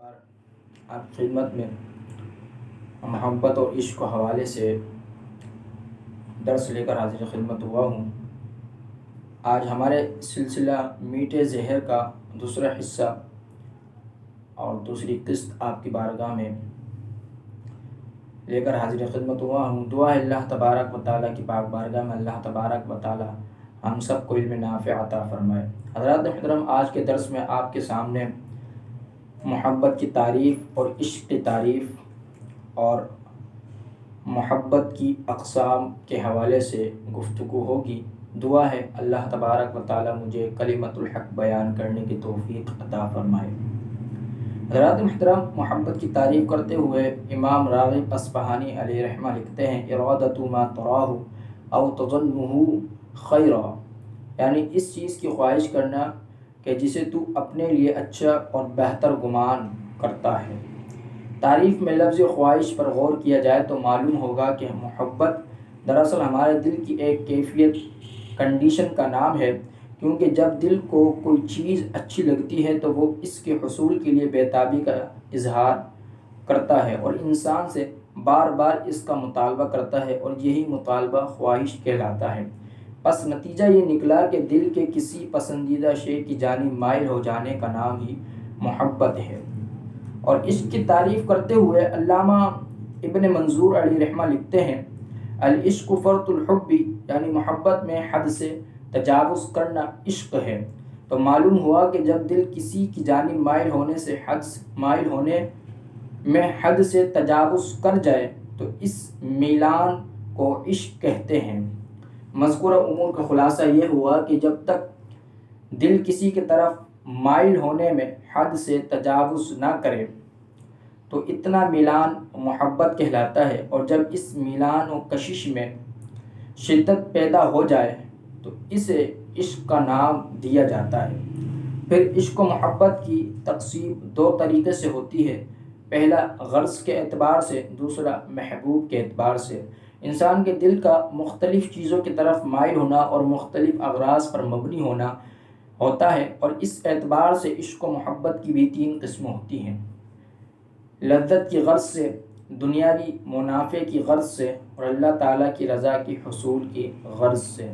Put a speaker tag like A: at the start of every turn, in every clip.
A: بار آپ کی خدمت میں محبت اور عشق کے حوالے سے درس لے کر حاضر خدمت ہوا ہوں۔ آج ہمارے سلسلہ میٹھے زہر کا دوسرا حصہ اور دوسری قسط آپ کی بارگاہ میں لے کر حاضر خدمت ہوا ہوں۔ دعا ہے اللہ تبارک و تعالیٰ کی پاک بارگاہ میں اللہ تبارک و تعالیٰ ہم سب کو علم نافع عطا فرمائے۔ حضرات محترم، آج کے درس میں آپ کے سامنے محبت کی تعریف اور عشق کی تعریف اور محبت کی اقسام کے حوالے سے گفتگو ہوگی۔ دعا ہے اللہ تبارک و تعالیٰ مجھے کلمۃ الحق بیان کرنے کی توفیق عطا فرمائے۔ حضرات محترم، محبت کی تعریف کرتے ہوئے امام راغب اصفہانی علیہ رحمہ لکھتے ہیں ارادۃ ما تراہ او تظنہ خیرا، یعنی اس چیز کی خواہش کرنا کہ جسے تو اپنے لیے اچھا اور بہتر گمان کرتا ہے۔ تعریف میں لفظ خواہش پر غور کیا جائے تو معلوم ہوگا کہ محبت دراصل ہمارے دل کی ایک کیفیت کنڈیشن کا نام ہے، کیونکہ جب دل کو کوئی چیز اچھی لگتی ہے تو وہ اس کے حصول کے لیے بےتابی کا اظہار کرتا ہے اور انسان سے بار بار اس کا مطالبہ کرتا ہے، اور یہی مطالبہ خواہش کہلاتا ہے۔ پس نتیجہ یہ نکلا کہ دل کے کسی پسندیدہ شے کی جانب مائل ہو جانے کا نام ہی محبت ہے۔ اور عشق کی تعریف کرتے ہوئے علامہ ابن منظور علیہ رحمہ لکھتے ہیں العشق فرط الحب، یعنی محبت میں حد سے تجاوز کرنا عشق ہے۔ تو معلوم ہوا کہ جب دل کسی کی جانب مائل ہونے میں حد سے تجاوز کر جائے تو اس میلان کو عشق کہتے ہیں۔ مذکورہ امور کا خلاصہ یہ ہوا کہ جب تک دل کسی کی طرف مائل ہونے میں حد سے تجاوز نہ کرے تو اتنا میلان محبت کہلاتا ہے، اور جب اس میلان و کشش میں شدت پیدا ہو جائے تو اسے عشق کا نام دیا جاتا ہے۔ پھر عشق و محبت کی تقسیم دو طریقے سے ہوتی ہے، پہلا غرض کے اعتبار سے، دوسرا محبوب کے اعتبار سے۔ انسان کے دل کا مختلف چیزوں کی طرف مائل ہونا اور مختلف اغراض پر مبنی ہوتا ہے، اور اس اعتبار سے عشق و محبت کی بھی تین قسمیں ہوتی ہیں: لذت کی غرض سے، دنیاوی منافع کی غرض سے، اور اللہ تعالیٰ کی رضا کی حصول کی غرض سے۔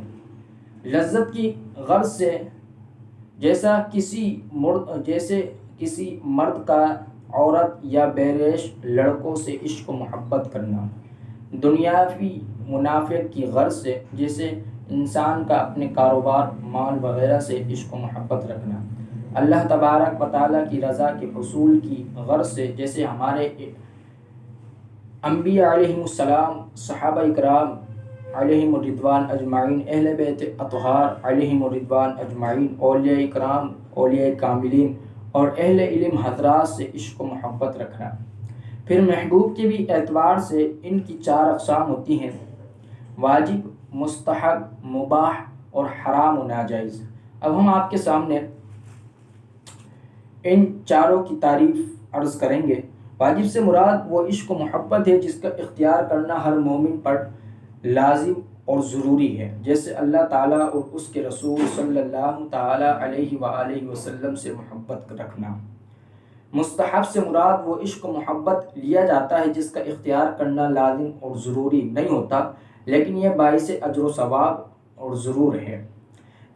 A: لذت کی غرض سے جیسے کسی مرد کا عورت یا بیریش لڑکوں سے عشق و محبت کرنا۔ دنیاوی منافع کی غرض سے جیسے انسان کا اپنے کاروبار، مال وغیرہ سے عشق و محبت رکھنا۔ اللہ تبارک و تعالیٰ کی رضا کے حصول کی غرض سے جیسے ہمارے انبیاء علیہم السلام، صحابہ اکرام علیہم الرضوان اجمعین، اہل بیت اطہار علیہم الرضوان اجمعین، اولیاء اکرام، اولیاء کاملین اور اہل علم حضرات سے عشق و محبت رکھنا۔ پھر محبوب کے بھی اعتبار سے ان کی چار اقسام ہوتی ہیں: واجب، مستحب، مباح اور حرام و ناجائز۔ اب ہم آپ کے سامنے ان چاروں کی تعریف عرض کریں گے۔ واجب سے مراد وہ عشق و محبت ہے جس کا اختیار کرنا ہر مومن پر لازم اور ضروری ہے، جیسے اللہ تعالیٰ اور اس کے رسول صلی اللہ تعالیٰ علیہ وآلہ وسلم سے محبت رکھنا۔ مستحب سے مراد وہ عشق و محبت لیا جاتا ہے جس کا اختیار کرنا لازم اور ضروری نہیں ہوتا، لیکن یہ باعث اجر و ثواب اور ضرور ہے،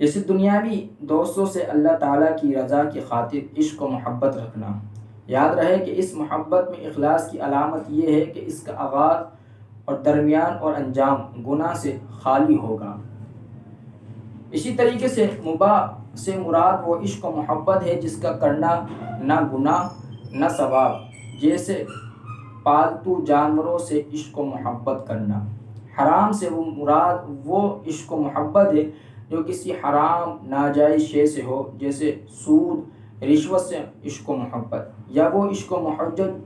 A: جیسے دنیاوی دوستوں سے اللہ تعالیٰ کی رضا کی خاطر عشق و محبت رکھنا۔ یاد رہے کہ اس محبت میں اخلاص کی علامت یہ ہے کہ اس کا آغاز اور درمیان اور انجام گناہ سے خالی ہوگا۔ اسی طریقے سے مباح سے مراد وہ عشق و محبت ہے جس کا کرنا نہ گناہ نہ ثواب، جیسے پالتو جانوروں سے عشق و محبت کرنا۔ حرام سے مراد وہ عشق و محبت ہے جو کسی حرام ناجائز شے سے ہو، جیسے سود، رشوت سے عشق و محبت، یا وہ عشق و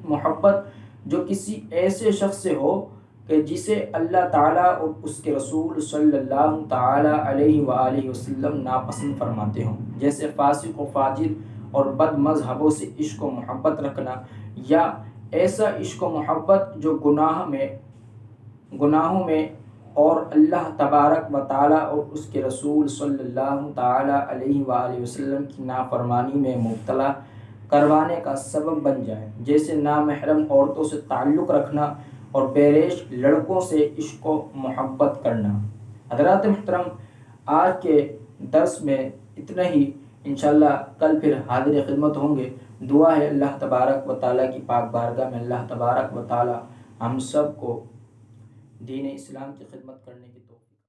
A: محبت جو کسی ایسے شخص سے ہو کہ جسے اللہ تعالیٰ اور اس کے رسول صلی اللہ تعالیٰ علیہ وآلہ وسلم ناپسند فرماتے ہوں، جیسے فاسق و فاجر اور بد مذہبوں سے عشق و محبت رکھنا، یا ایسا عشق و محبت جو گناہوں میں اور اللہ تبارک و تعالیٰ اور اس کے رسول صلی اللہ تعالیٰ علیہ وآلہ وسلم کی نافرمانی میں مبتلا کروانے کا سبب بن جائے، جیسے نامحرم عورتوں سے تعلق رکھنا اور بیریش لڑکوں سے عشق و محبت کرنا۔ حضرات محترم، آج کے درس میں اتنا ہی، انشاءاللہ کل پھر حاضر خدمت ہوں گے۔ دعا ہے اللہ تبارک و تعالیٰ کی پاک بارگاہ میں اللہ تبارک و تعالیٰ ہم سب کو دین اسلام کی خدمت کرنے کی